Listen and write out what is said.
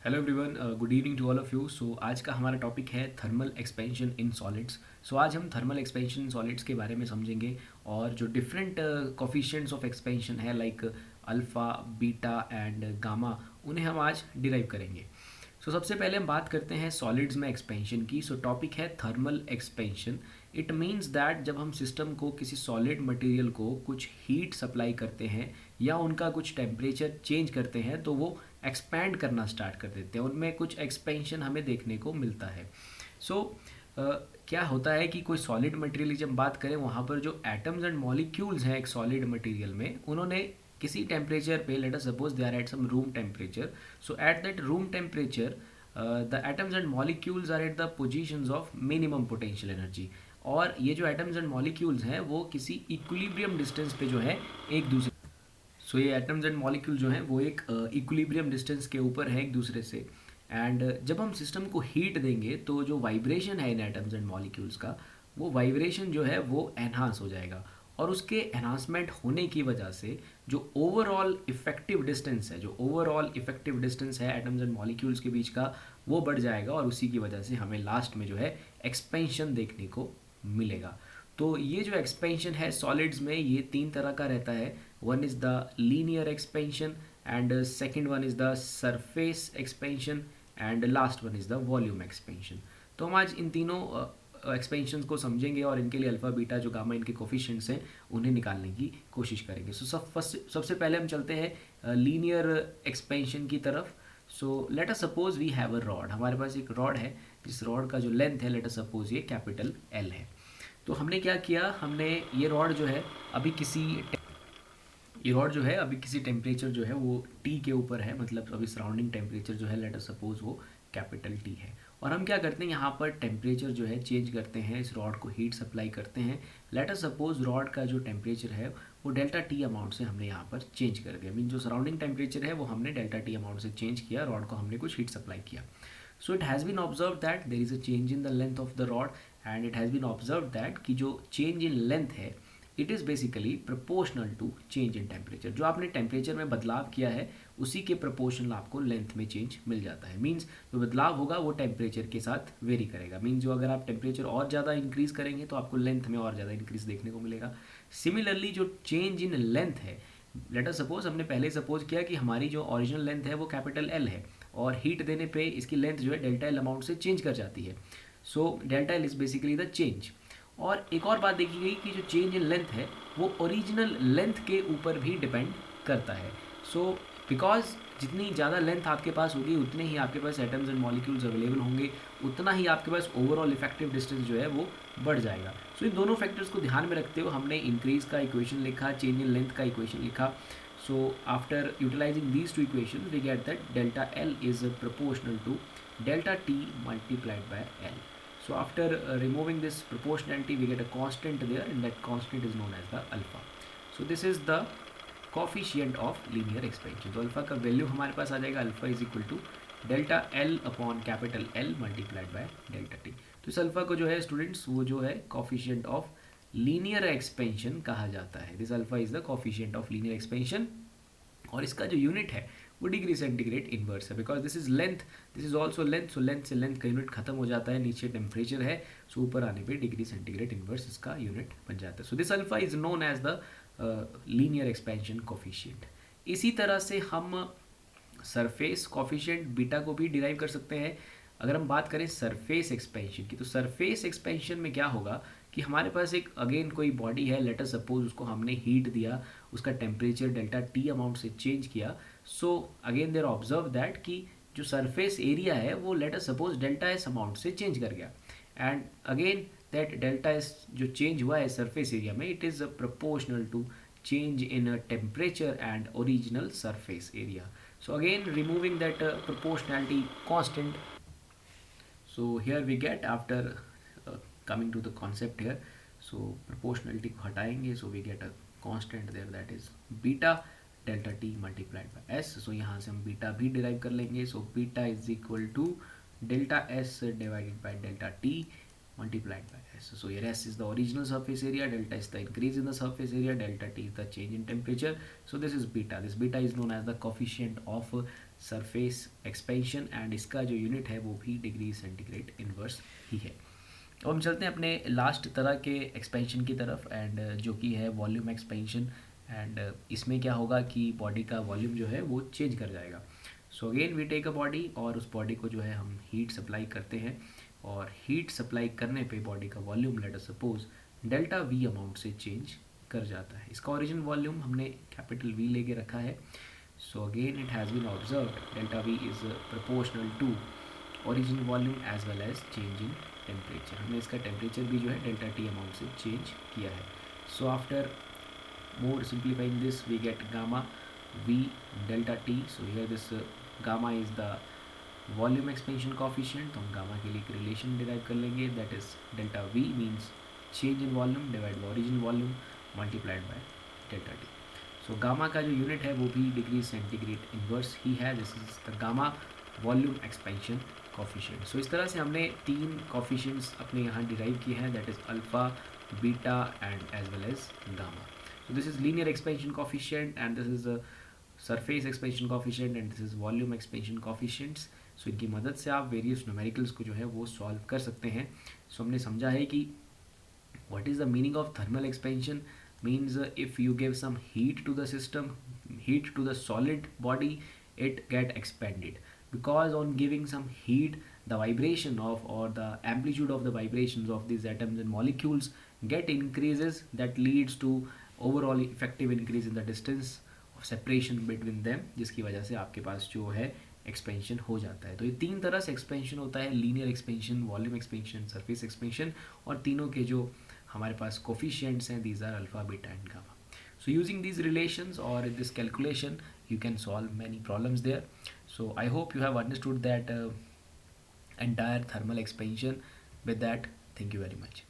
Hello everyone, good evening to all of you. So आज का हमारा टॉपिक है thermal expansion in solids. So आज हम थर्मल एक्सपेंशन इन सॉलिड्स के बारे में समझेंगे और जो डिफरेंट कोफिशिएंट्स ऑफ एक्सपेंशन है like alpha, beta and gamma, उन्हें हम आज डिराइव करेंगे। सो सबसे पहले हम बात करते हैं सॉलिड्स में एक्सपेंशन की। सो टॉपिक है thermal expansion. It means that जब हम सिस्टम को किसी सॉलिड मटेरियल को कुछ हीट सप्लाई करते हैं या उनका कुछ टेम्परेचर चेंज करते हैं तो वो एक्सपैंड करना स्टार्ट कर देते हैं, उनमें कुछ एक्सपेंशन हमें देखने को मिलता है। सो क्या होता है कि कोई सॉलिड मटेरियल की जब बात करें वहाँ पर जो एटम्स एंड मॉलिक्यूल्स हैं एक सॉलिड मटेरियल में, उन्होंने किसी टेम्परेचर पे, let us suppose they are at some room temperature, so at that room temperature the atoms and molecules are at the positions of minimum potential energy. और ये जो atoms and molecules हैं वो किसी इक्विलिब्रियम डिस्टेंस पे जो है एक दूसरे, सो ये एटम्स एंड मॉलिक्यूल जो हैं वो एक इक्विलिब्रियम डिस्टेंस के ऊपर है एक दूसरे से। एंड जब हम सिस्टम को हीट देंगे तो जो वाइब्रेशन है इन एटम्स एंड मॉलिक्यूल्स का, वो वाइब्रेशन जो है वो एनहांस हो जाएगा। और उसके एनहांसमेंट होने की वजह से जो ओवरऑल इफेक्टिव डिस्टेंस है, जो ओवरऑल इफेक्टिव डिस्टेंस है एटम्स एंड मॉलिक्यूल्स के बीच का, वो बढ़ जाएगा और उसी की वजह से हमें लास्ट में जो है एक्सपेंशन देखने को मिलेगा। तो ये जो एक्सपेंशन है सॉलिड्स में, ये तीन तरह का रहता है। One is the linear expansion and second one is the surface expansion and last one is the volume expansion. तो हम आज इन तीनों एक्सपेंशन को समझेंगे और इनके लिए अल्फ़ा बीटा जो गामा इनके कोफिशिएंट्स हैं उन्हें निकालने की कोशिश करेंगे। सो सबसे पहले हम चलते हैं लीनियर एक्सपेंशन की तरफ। So let us suppose we have a rod. हमारे पास एक रॉड है, जिस रॉड का जो लेंथ है लेट अस सपोज ये कैपिटल एल है। तो हमने क्या किया, हमने ये रॉड जो है अभी किसी ये रॉड जो है अभी किसी टेम्परेचर जो है वो टी के ऊपर है, मतलब अभी सराउंडिंग टेम्परेचर जो है लेट अस सपोज वो कैपिटल टी है। और हम क्या करते हैं, यहाँ पर टेम्परेचर जो है चेंज करते हैं, इस रॉड को हीट सप्लाई करते हैं। लेट अस सपोज रॉड का जो टेम्परेचर है वो डेल्टा टी अमाउंट से हमने यहाँ पर चेंज कर दिया। मीन जो सराउंडिंग टेम्परेचर है वो हमने डेल्टा टी अमाउंट से चेंज किया, रॉड को हमने कुछ हीट सप्लाई किया। So it has been observed that there is a change in the length of the rod, and it has been observed that कि जो change in length है it is basically proportional to change in temperature। जो आपने temperature में बदलाव किया है उसी के प्रोपोर्शनल आपको लेंथ में चेंज मिल जाता है। मीन्स जो बदलाव होगा वो टेम्परेचर के साथ वेरी करेगा। मीन्स जो अगर आप टेम्परेचर और ज़्यादा इंक्रीज़ करेंगे तो आपको लेंथ में और ज़्यादा इंक्रीज देखने को मिलेगा। सिमिलरली जो चेंज इन लेंथ है, लेट अस सपोज हमने पहले सपोज किया कि हमारी जो ओरिजिनल लेंथ है वो कैपिटल एल है और हीट देने पे इसकी लेंथ जो है डेल्टा एल अमाउंट से चेंज कर जाती है। So delta L is basically the change. और एक और बात देखी गई कि जो चेंज इन लेंथ है वो ओरिजिनल लेंथ के ऊपर भी डिपेंड करता है। सो बिकॉज जितनी ज़्यादा लेंथ आपके पास होगी उतने ही आपके पास एटम्स एंड मॉलिक्यूल्स अवेलेबल होंगे, उतना ही आपके पास ओवरऑल इफेक्टिव डिस्टेंस जो है वो बढ़ जाएगा। सो इन दोनों फैक्टर्स को ध्यान में रखते हुए हमने इंक्रीज का इक्वेशन लिखा, चेंज इन लेंथ का इक्वेशन लिखा। So after utilizing these two equations, we get that delta L is proportional to delta T multiplied by L. So after removing this proportionality, we get a constant there, and that constant is known as the alpha. So this is the coefficient of linear expansion. तो alpha का value हमारे पास आ जाएगा, alpha is equal to delta L upon capital L multiplied by delta T. तो इस alpha को जो है स्टूडेंट्स वो जो है कॉफिशिएंट ऑफ लीनियर एक्सपेंशन कहा जाता है। This alpha is the coefficient of linear expansion और इसका जो यूनिट है वो डिग्री सेंटीग्रेड इन्वर्स है, because this is length, this is also length. So length से लेंथ का यूनिट खत्म हो जाता है, नीचे टेम्परेचर है, सो ऊपर आने पे डिग्री सेंटीग्रेड इन्वर्स इसका यूनिट बन जाता है। So this alpha is known as the linear expansion coefficient. इसी तरह से हम सरफेस कोफिशिएंट बीटा को भी डिराइव कर सकते हैं। अगर हम बात करें सरफेस एक्सपेंशन की, तो सरफेस एक्सपेंशन में क्या होगा कि हमारे पास एक अगेन कोई बॉडी है, लेट अस सपोज उसको हमने हीट दिया, उसका टेम्परेचर डेल्टा टी अमाउंट से चेंज किया। So again there observe that कि जो सरफेस एरिया है वो let us suppose delta S amount से चेंज कर गया। And again that delta S जो चेंज हुआ है सरफेस एरिया में, it is proportional to change in temperature and original surface area. So again removing that proportionality constant, so here we get after coming to the concept here, so proportionality को हटाएंगे, so we get a constant there that is beta delta t multiplied by s. so यहाँ से हम beta भी derive कर लेंगे, so beta is equal to delta s divided by delta t multiplied by s. So here s is the original surface area, delta is the increase in the surface area, delta t is the change in temperature. So this is beta. This beta is known as the coefficient of surface expansion, and इसका जो unit है वो भी degree centigrade inverse ही है। अब हम चलते हैं अपने लास्ट तरह के एक्सपेंशन की तरफ, एंड जो कि है वॉल्यूम एक्सपेंशन। एंड इसमें क्या होगा कि बॉडी का वॉल्यूम जो है वो चेंज कर जाएगा। So again we take a body, और उस बॉडी को जो है हम हीट सप्लाई करते हैं, और हीट सप्लाई करने पे बॉडी का volume let us suppose delta V amount से चेंज कर जाता है। इसका ओरिजिन वॉल्यूम हमने कैपिटल वी लेके रखा है। So again it has been observed delta V is proportional to origin volume as well as change in temperature. हमने इसका टेम्परेचर भी जो है डेल्टा टी अमाउंट से चेंज किया है। So after more simplifying this we get gamma v delta t. So here this gamma is the volume expansion coefficient, तो हम गामा के लिए एक रिलेशन डिराइव कर लेंगे, that is delta v means change in volume divide by origin volume multiplied by delta T. So gamma का जो unit है वो भी डिग्री सेंटीग्रेड इनवर्स ही है, this is the gamma volume expansion coefficient. So इस तरह से हमने तीन कॉफिशिएंट्स अपने यहाँ डिराइव किए हैं, that is alpha, beta and as well as gamma. So this is linear expansion coefficient, and this is a surface expansion coefficient, and this is volume expansion coefficients. So इनकी मदद से आप various numericals को जो है वो solve कर सकते हैं। सो हमने समझा है कि what is the meaning of thermal expansion means if you give some heat to the system, heat to the solid body, it get expanded, because on giving some heat the vibration of or the amplitude of the vibrations of these atoms and molecules get increases, that leads to overall effective increase in the distance of separation between them, जिसकी वजह से आपके पास जो है expansion हो जाता है। तो ये तीन तरह से एक्सपेंशन होता है, linear expansion, volume expansion, surface expansion, और तीनों के जो हमारे पास कोफिशिएंट्स हैं these are alpha, beta and gamma. So using these relations or this calculation you can solve many problems there. So I hope you have understood that entire thermal expansion. With that, thank you very much.